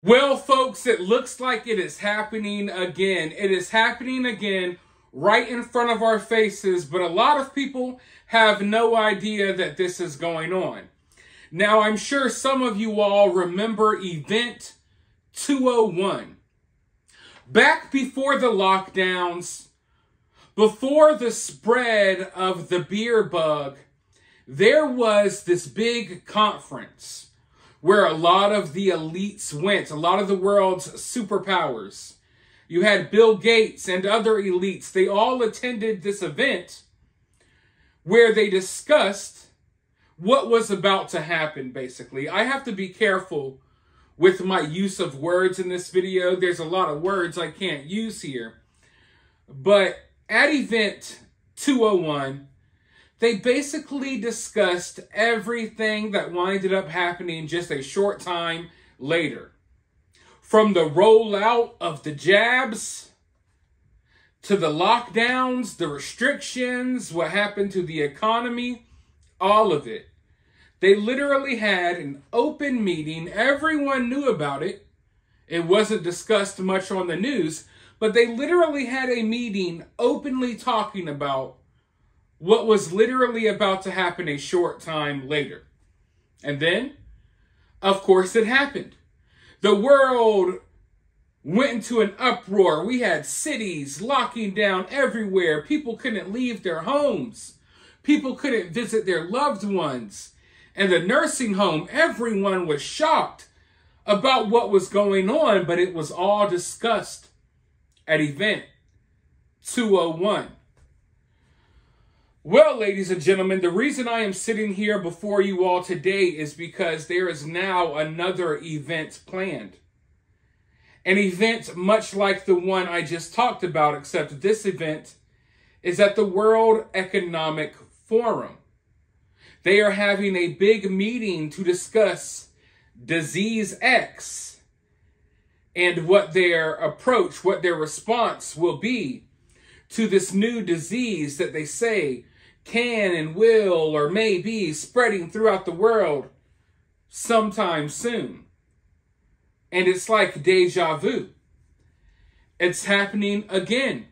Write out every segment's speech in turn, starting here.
Well, folks, it looks like it is happening again. It is happening again right in front of our faces, but a lot of people have no idea that this is going on. Now, I'm sure some of you all remember Event 201. Back before the lockdowns, before the spread of the beer bug, there was this big conference where a lot of the elites went, a lot of the world's superpowers. You had Bill Gates and other elites. They all attended this event where they discussed what was about to happen, basically. I have to be careful with my use of words in this video. There's a lot of words I can't use here. But at Event 201, they basically discussed everything that winded up happening just a short time later. From the rollout of the jabs, to the lockdowns, the restrictions, what happened to the economy, all of it. They literally had an open meeting. Everyone knew about it. It wasn't discussed much on the news, but they literally had a meeting openly talking about what was literally about to happen a short time later. And then, of course, it happened. The world went into an uproar. We had cities locking down everywhere. People couldn't leave their homes. People couldn't visit their loved ones. And the nursing home, everyone was shocked about what was going on, but it was all discussed at Event 201. Well, ladies and gentlemen, the reason I am sitting here before you all today is because there is now another event planned. An event much like the one I just talked about, except this event is at the World Economic Forum. They are having a big meeting to discuss Disease X and what their approach, what their response will be to this new disease that they say can and will or may be spreading throughout the world sometime soon. And it's like deja vu. It's happening again.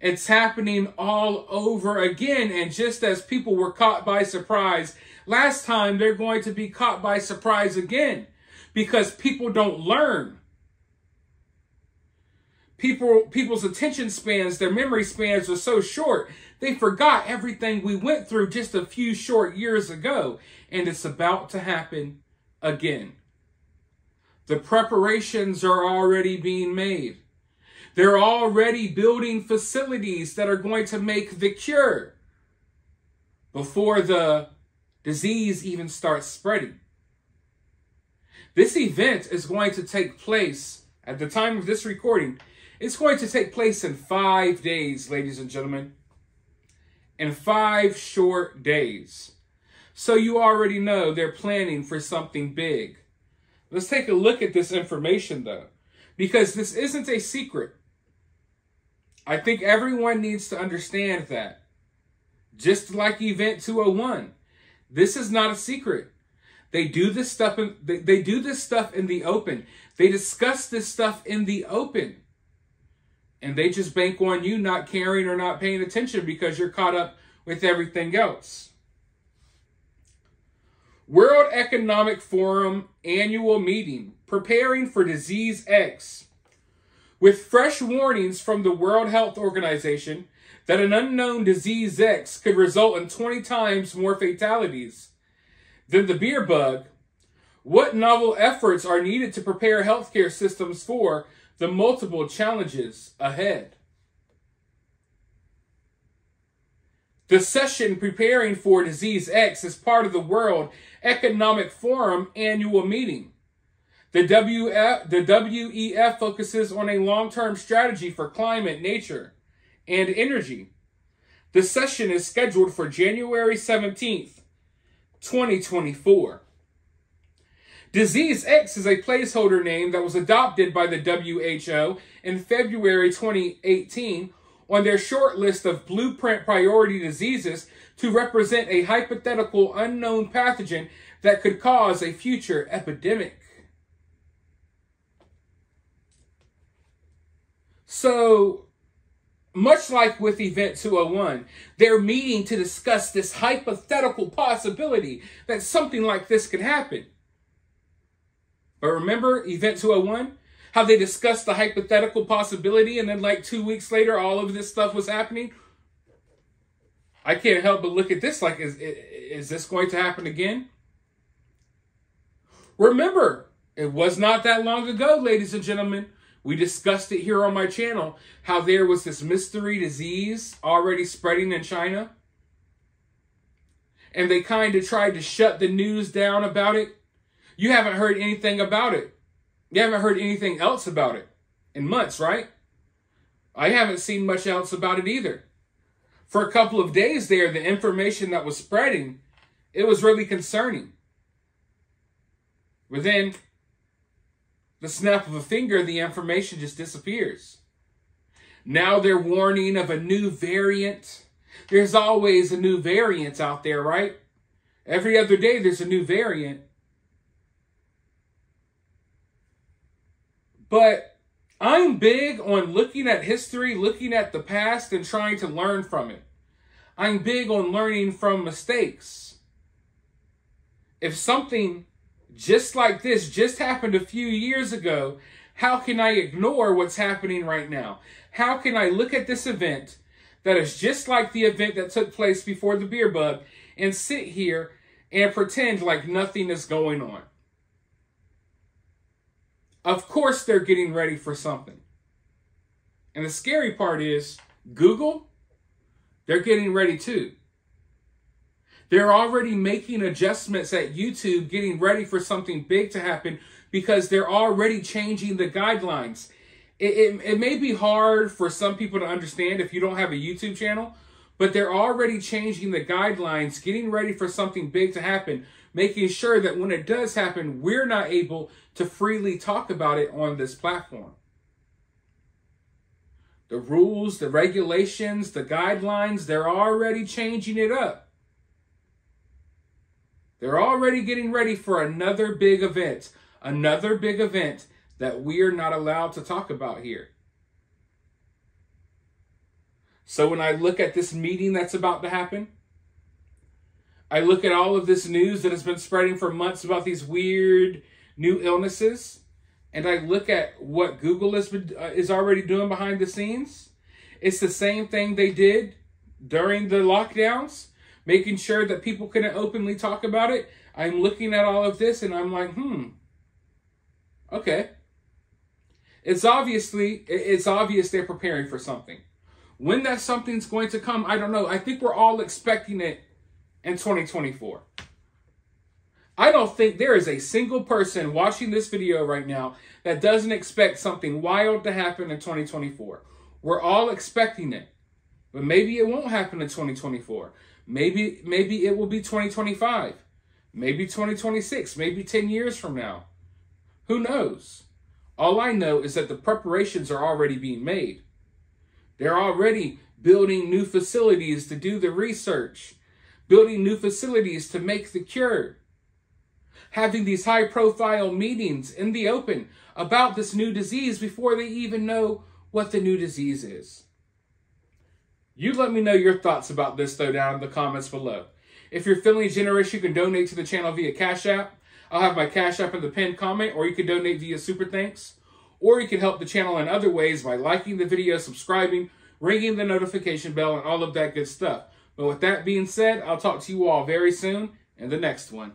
It's happening all over again. And just as people were caught by surprise last time, they're going to be caught by surprise again, because people don't learn. People's attention spans, their memory spans are so short, they forgot everything we went through just a few short years ago, and it's about to happen again. The preparations are already being made. They're already building facilities that are going to make the cure before the disease even starts spreading. This event is going to take place, at the time of this recording, it's going to take place in 5 days, ladies and gentlemen. In 5 short days. So you already know they're planning for something big. Let's take a look at this information, though, because this isn't a secret. I think everyone needs to understand that. Just like Event 201, this is not a secret. They do this stuff they do this stuff in the open. They discuss this stuff in the open. And they just bank on you not caring or not paying attention because you're caught up with everything else. World Economic Forum annual meeting, preparing for Disease X. With fresh warnings from the World Health Organization that an unknown Disease X could result in 20 times more fatalities than the beer bug, what novel efforts are needed to prepare healthcare systems for the multiple challenges ahead? The session preparing for Disease X is part of the World Economic Forum annual meeting. The WEF focuses on a long-term strategy for climate, nature, and energy. The session is scheduled for January 17th, 2024. Disease X is a placeholder name that was adopted by the WHO in February 2018 on their short list of blueprint priority diseases to represent a hypothetical unknown pathogen that could cause a future epidemic. So, much like with Event 201, they're meeting to discuss this hypothetical possibility that something like this could happen. But remember Event 201? How they discussed the hypothetical possibility and then like 2 weeks later, all of this stuff was happening? I can't help but look at this like, is this going to happen again? Remember, it was not that long ago, ladies and gentlemen. We discussed it here on my channel, how there was this mystery disease already spreading in China. And they kind of tried to shut the news down about it. You haven't heard anything about it. You haven't heard anything else about it in months, right? I haven't seen much else about it either. For a couple of days there, the information that was spreading, it was really concerning. But then, the snap of a finger, the information just disappears. Now they're warning of a new variant. There's always a new variant out there, right? Every other day there's a new variant. But I'm big on looking at history, looking at the past, and trying to learn from it. I'm big on learning from mistakes. If something just like this just happened a few years ago, how can I ignore what's happening right now? How can I look at this event that is just like the event that took place before the beer bug and sit here and pretend like nothing is going on? Of course they're getting ready for something. And the scary part is, Google, they're getting ready too. They're already making adjustments at YouTube, getting ready for something big to happen because they're already changing the guidelines. It may be hard for some people to understand if you don't have a YouTube channel, but they're already changing the guidelines, getting ready for something big to happen, making sure that when it does happen, we're not able to freely talk about it on this platform. The rules, the regulations, the guidelines, they're already changing it up. They're already getting ready for another big event that we are not allowed to talk about here. So when I look at this meeting that's about to happen, I look at all of this news that has been spreading for months about these weird new illnesses, and I look at what Google is already doing behind the scenes. It's the same thing they did during the lockdowns, making sure that people couldn't openly talk about it. I'm looking at all of this and I'm like, okay. It's obvious they're preparing for something. When that something's going to come, I don't know. I think we're all expecting it in 2024. I don't think there is a single person watching this video right now that doesn't expect something wild to happen in 2024. We're all expecting it. But maybe it won't happen in 2024. Maybe it will be 2025. Maybe 2026. Maybe 10 years from now. Who knows? All I know is that the preparations are already being made. They're already building new facilities to do the research. Building new facilities to make the cure. Having these high-profile meetings in the open about this new disease before they even know what the new disease is. You let me know your thoughts about this, though, down in the comments below. If you're feeling generous, you can donate to the channel via Cash App. I'll have my Cash App in the pinned comment, or you can donate via Super Thanks. Or you can help the channel in other ways by liking the video, subscribing, ringing the notification bell, and all of that good stuff. But with that being said, I'll talk to you all very soon in the next one.